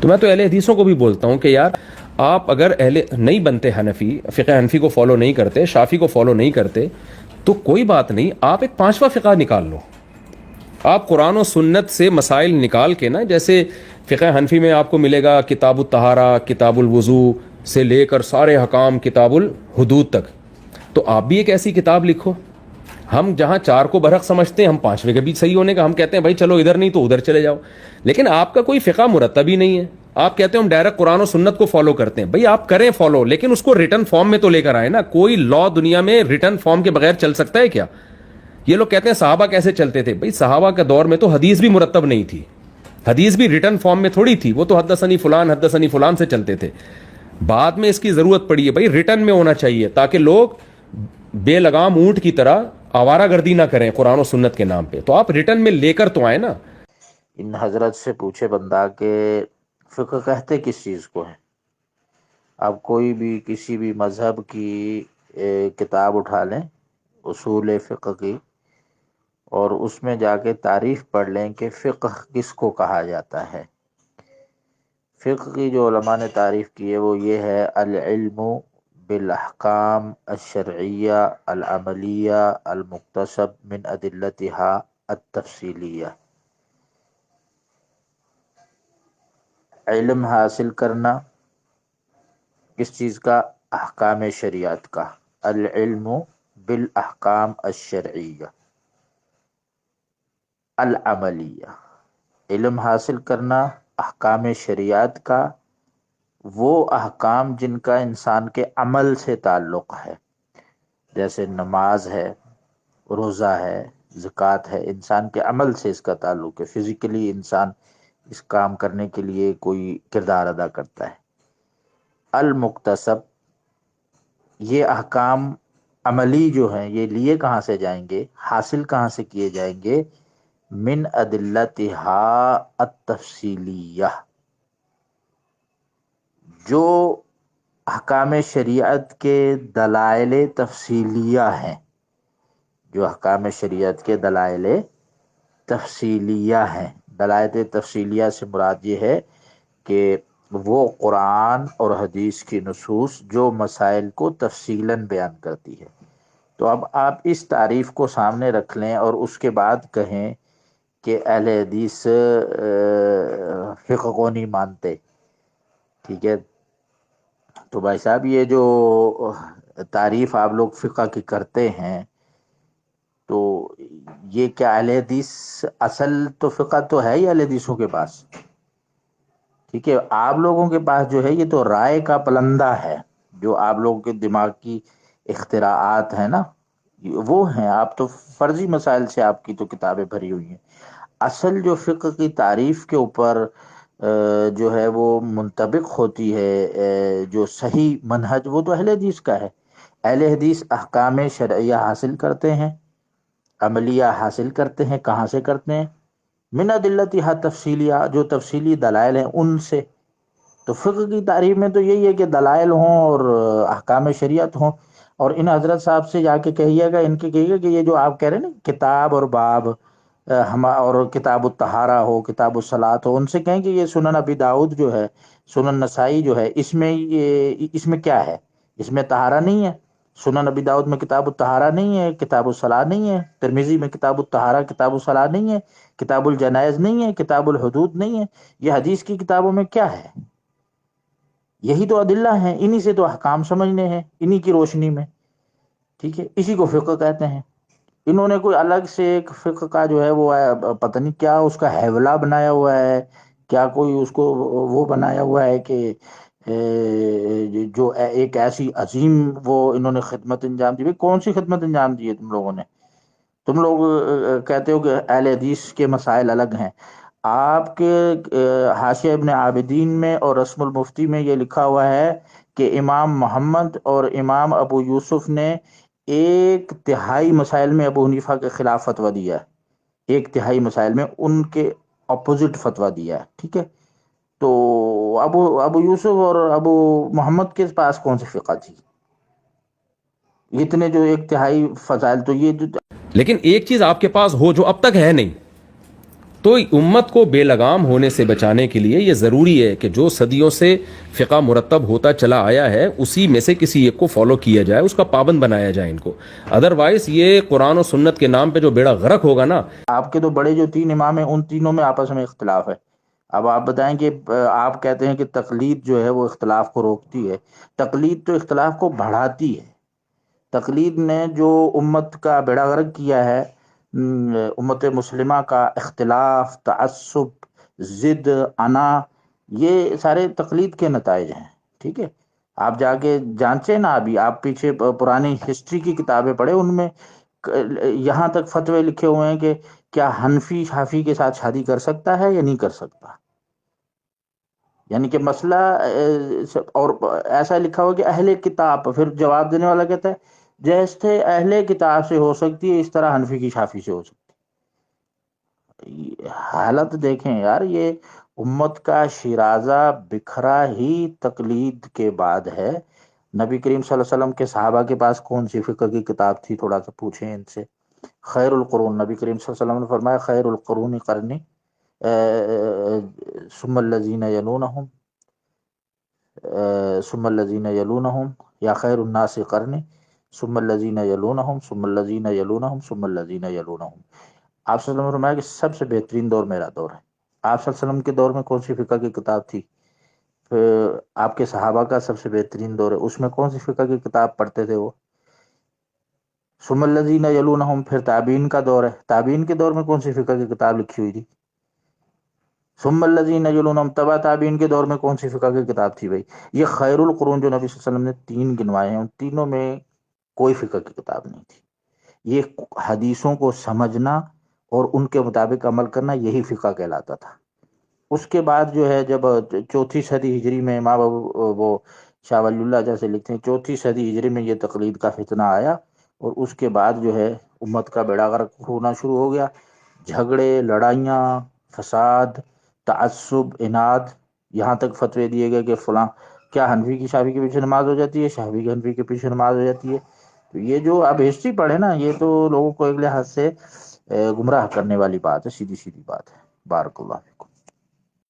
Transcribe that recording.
تو میں تو اہل حدیثوں کو بھی بولتا ہوں کہ یار آپ اگر اہل نہیں بنتے حنفی، فقہ حنفی کو فالو نہیں کرتے، شافی کو فالو نہیں کرتے، تو کوئی بات نہیں، آپ ایک پانچواں فقہ نکال لو. آپ قرآن و سنت سے مسائل نکال کے نا، جیسے فقہ حنفی میں آپ کو ملے گا کتاب الطہارہ، کتاب الوضو سے لے کر سارے حکام کتاب الحدود تک، تو آپ بھی ایک ایسی کتاب لکھو. ہم جہاں چار کو برحق سمجھتے ہیں، ہم پانچویں کے بھی صحیح ہونے کا ہم کہتے ہیں بھائی چلو ادھر نہیں تو ادھر چلے جاؤ. لیکن آپ کا کوئی فقہ مرتب ہی نہیں ہے، آپ کہتے ہیں ہم ڈائریکٹ قرآن و سنت کو فالو کرتے ہیں. بھائی آپ کریں فالو، لیکن اس کو ریٹن فارم میں تو لے کر آئے نا. کوئی لا دنیا میں ریٹن فارم کے بغیر چل سکتا ہے کیا؟ یہ لوگ کہتے ہیں صحابہ کیسے چلتے تھے. بھائی صحابہ کے دور میں تو حدیث بھی مرتب نہیں تھی، حدیث بھی ریٹن فارم میں تھوڑی تھی، وہ تو حدثنی فلان سے چلتے تھے. بعد میں اس کی ضرورت پڑی ہے، بھائی ریٹن میں ہونا چاہیے تاکہ لوگ بے لگام اونٹ کی طرح آوارہ گردی نہ کریں قرآن و سنت کے نام پہ. تو آپ ریٹن میں لے کر تو آئے نا. ان حضرت سے پوچھے بندہ کہ فقہ کہتے کس چیز کو ہے. اب کوئی بھی کسی بھی مذہب کی کتاب اٹھا لیں اصول فقہ کی، اور اس میں جا کے تعریف پڑھ لیں کہ فقہ کس کو کہا جاتا ہے. فقہ کی جو علماء نے تعریف کی ہے وہ یہ ہے: العلم بالاحکام الشرعیہ العملیہ المکتسب من ادلتها التفصیلیہ. علم حاصل کرنا کس چیز کا؟ احکام شریعت کا. العلم بالاحکام الشرعیہ العملیہ، علم حاصل کرنا احکام شریعت کا، وہ احکام جن کا انسان کے عمل سے تعلق ہے، جیسے نماز ہے، روزہ ہے، زکوٰۃ ہے. انسان کے عمل سے اس کا تعلق ہے، فزیکلی انسان اس کام کرنے کے لیے کوئی کردار ادا کرتا ہے. المکتسب، یہ احکام عملی جو ہیں یہ لیے کہاں سے جائیں گے، حاصل کہاں سے کیے جائیں گے؟ من ادلتها التفصیلیہ، جو احکام شریعت کے دلائل تفصیلیہ ہیں. جو احکام شریعت کے دلائل تفصیلیہ ہیں. دلائل تفصیلیہ سے مراد یہ ہے کہ وہ قرآن اور حدیث کی نصوص جو مسائل کو تفصیلاً بیان کرتی ہے. تو اب آپ اس تعریف کو سامنے رکھ لیں اور اس کے بعد کہیں کہ اہل حدیث فقہ کو نہیں مانتے. ٹھیک ہے، تو بھائی صاحب یہ جو تعریف آپ لوگ فقہ کی کرتے ہیں، تو یہ کیا اہل حدیث اصل تو فقہ تو ہے ہی اہل حدیثوں کے پاس؟ ٹھیک ہے، آپ لوگوں کے پاس جو ہے یہ تو رائے کا پلندہ ہے، جو آپ لوگوں کے دماغ کی اختراعات ہیں نا وہ ہیں. آپ تو فرضی مسائل سے آپ کی تو کتابیں بھری ہوئی ہیں. اصل جو فقہ کی تعریف کے اوپر جو ہے وہ منطبق ہوتی ہے، جو صحیح منہج، وہ تو اہل حدیث کا ہے. اہل حدیث احکام شرعیہ حاصل کرتے ہیں، عملیہ حاصل کرتے ہیں. کہاں سے کرتے ہیں؟ من ادلتها تفصیلیہ، جو تفصیلی دلائل ہیں ان سے. تو فقہ کی تعریف میں تو یہی ہے کہ دلائل ہوں اور احکام شریعت ہوں. اور ان حضرت صاحب سے جا کے کہیے گا، ان کے کہیے گا کہ یہ جو آپ کہہ رہے ہیں نا کتاب اور باب، اور کتاب الطہارہ ہو، کتاب الصلاۃ ہو، ان سے کہیں کہ یہ سنن ابی داؤد جو ہے، سنن نسائی جو ہے، اس میں کیا ہے؟ اس میں طہارہ نہیں ہے. سنن ابی داؤد میں کتاب الطہارہ نہیں ہے، کتاب الصلاۃ نہیں ہے. ترمذی میں کتاب الطہارہ کتاب الصلاۃ نہیں ہے، کتاب الجنائز نہیں ہے، کتاب الحدود نہیں ہے. یہ حدیث کی کتابوں میں کیا ہے؟ یہی تو ادلہ ہیں، انہی سے تو احکام سمجھنے ہیں، انہی کی روشنی میں. ٹھیک ہے، اسی کو فقہ کہتے ہیں. انہوں نے کوئی الگ سے ایک فقہ کا جو ہے وہ پتہ نہیں کیا اس کا حیولہ بنایا ہوا ہے، کیا کوئی اس کو وہ بنایا ہوا ہے کہ جو ایک ایسی عظیم وہ انہوں نے خدمت انجام دی. کون سی خدمت انجام دی ہے تم لوگوں نے؟ تم لوگ کہتے ہو کہ اہل حدیث کے مسائل الگ ہیں. آپ کے حاشیہ ابن عابدین میں اور رسم المفتی میں یہ لکھا ہوا ہے کہ امام محمد اور امام ابو یوسف نے ایک تہائی مسائل میں ابو حنیفہ کے خلاف فتویٰ دیا ہے، ایک تہائی مسائل میں ان کے اپوزٹ فتویٰ دیا ہے. ٹھیک ہے، تو ابو یوسف اور ابو محمد کے پاس کون سی فقہ تھی؟ اتنے جو ایک تہائی فضائل، تو یہ جو لیکن ایک چیز آپ کے پاس ہو جو اب تک ہے نہیں، تو امت کو بے لگام ہونے سے بچانے کے لیے یہ ضروری ہے کہ جو صدیوں سے فقہ مرتب ہوتا چلا آیا ہے اسی میں سے کسی ایک کو فالو کیا جائے، اس کا پابند بنایا جائے ان کو. ادروائز یہ قرآن و سنت کے نام پہ جو بیڑا غرق ہوگا نا. آپ کے تو بڑے جو 3 امام ہیں ان تینوں میں آپس میں اختلاف ہے. اب آپ بتائیں کہ آپ کہتے ہیں کہ تقلید جو ہے وہ اختلاف کو روکتی ہے. تقلید تو اختلاف کو بڑھاتی ہے. تقلید نے جو امت کا بیڑا غرق کیا ہے، امت مسلمہ کا اختلاف، تعصب، ضد، انا، یہ سارے تقلید کے نتائج ہیں. ٹھیک ہے، آپ جا کے جانچیں نا، ابھی آپ پیچھے پرانی ہسٹری کی کتابیں پڑھیں، ان میں یہاں تک فتوے لکھے ہوئے ہیں کہ کیا حنفی شافی کے ساتھ شادی کر سکتا ہے یا نہیں کر سکتا. یعنی کہ مسئلہ اور ایسا لکھا ہوا کہ اہل کتاب، پھر جواب دینے والا کہتا ہے جیسے اہل کتاب سے ہو سکتی ہے اس طرح حنفی کی شافی سے ہو سکتی ہے. حالت دیکھیں یار، یہ امت کا شیرازہ بکھرا ہی تقلید کے بعد ہے. نبی کریم صلی اللہ علیہ وسلم کے صحابہ کے پاس کون سی فقہ کی کتاب تھی؟ تھوڑا سا پوچھیں ان سے. خیر القرون، نبی کریم صلی اللہ علیہ وسلم نے فرمایا خیر القرون قرنی ثم الذین یلونہم ثم الذین یلونہم، یا خیر الناس قرنی ثم الذین یلونہم ثم الذین یلونہم ثم الذین یلونہم. آپ صلی اللہ علیہ وسلم نے فرمایا کہ سب سے بہترین دور میرا دور ہے. آپ صلی اللہ علیہ وسلم کے دور میں کون سی فقہ کی کتاب تھی؟ پھر آپ کے صحابہ کا سب سے بہترین دور ہے، اس میں کون سی فقہ کی کتاب پڑھتے تھے وہ؟ ثم الذین یلونہم. پھر تابعین کا دور ہے، تابعین کے دور میں کون سی فقہ کی کتاب لکھی ہوئی تھی؟ ثم الذین یلونہم. تبع تابعین کے دور میں کون سی فقہ کی کتاب تھی بھائی؟ یہ خیر القرون جو نبی صلی اللہ علیہ وسلم نے 3 گنوائے ہیں، ان تینوں میں کوئی فقہ کی کتاب نہیں تھی. یہ حدیثوں کو سمجھنا اور ان کے مطابق عمل کرنا، یہی فقہ کہلاتا تھا. اس کے بعد جو ہے جب 4 صدی ہجری میں امام وہ شاہ ولی اللہ جیسے لکھتے ہیں 4 صدی ہجری میں یہ تقلید کا فتنہ آیا، اور اس کے بعد جو ہے امت کا بیڑا غرق ہونا شروع ہو گیا. جھگڑے، لڑائیاں، فساد، تعصب، اناد، یہاں تک فتوے دیے گئے کہ فلاں کیا حنفی کی شافعی کے پیچھے نماز ہو جاتی ہے، شافعی کی حنفی کے پیچھے نماز ہو جاتی ہے. تو یہ جو اب ہسٹری پڑھے نا، یہ تو لوگوں کو ایک لحاظ سے گمراہ کرنے والی بات ہے، سیدھی سیدھی بات ہے. بارک اللہ.